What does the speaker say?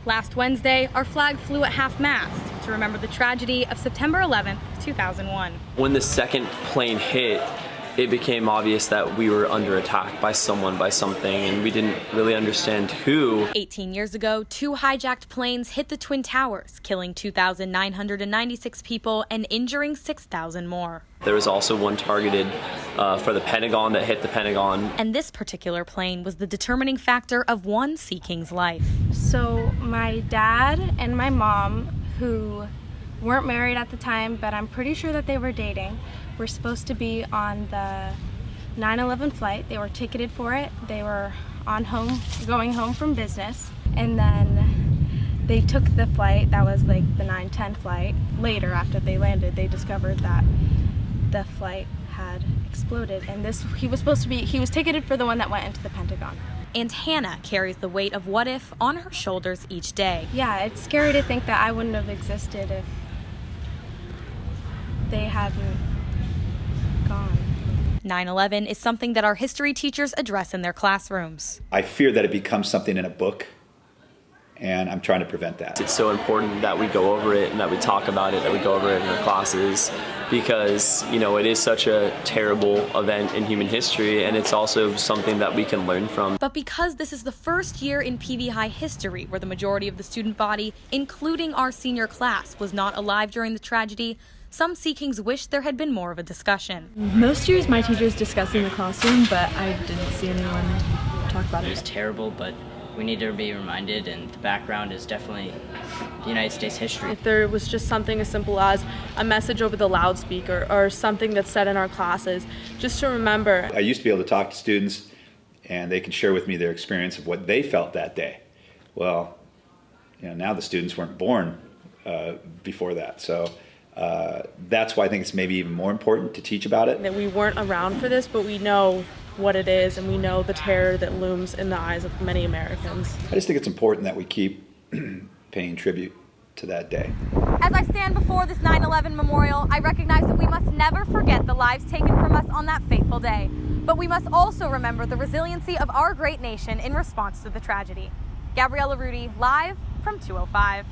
Last Wednesday, our flag flew at half-mast to remember the tragedy of September 11th, 2001. When the second plane hit, it became obvious that we were under attack by someone, by something, and we didn't really understand who. 18 years ago, 2 hijacked planes hit the Twin Towers, killing 2,996 people and injuring 6,000 more. There was also one targeted for the Pentagon that hit the Pentagon. And this particular plane was the determining factor of one Sea King's life. So my dad and my mom, who weren't married at the time, but I'm pretty sure that they were dating, were supposed to be on the 9/11 flight. They were ticketed for it. They were going home from business, and then they took the flight that was like the 9:10 flight. Later, after they landed, they discovered that the flight had exploded, and he was ticketed for the one that went into the Pentagon. And Hannah carries the weight of what if on her shoulders each day. Yeah, it's scary to think that I wouldn't have existed if they hadn't gone. 9/11 is something that our history teachers address in their classrooms. I fear that it becomes something in a book, and I'm trying to prevent that. It's so important that we go over it and that we talk about it, that we go over it in our classes, because, you know, it is such a terrible event in human history, and it's also something that we can learn from. But because this is the first year in PV High history where the majority of the student body, including our senior class, was not alive during the tragedy, some Sea Kings wish there had been more of a discussion. Most years my teachers discuss in the classroom, but I didn't see anyone talk about it. It was terrible, but we need to be reminded, and the background is definitely the United States history. If there was just something as simple as a message over the loudspeaker or something that's said in our classes, just to remember. I used to be able to talk to students, and they can share with me their experience of what they felt that day. Well, you know, now the students weren't born before that, so that's why I think it's maybe even more important to teach about it. That we weren't around for this, but we know what it is, and we know the terror that looms in the eyes of many Americans. I just think it's important that we keep paying tribute to that day. As I stand before this 9/11 memorial, I recognize that we must never forget the lives taken from us on that fateful day. But we must also remember the resiliency of our great nation in response to the tragedy. Gabriella Rudy, live from 205.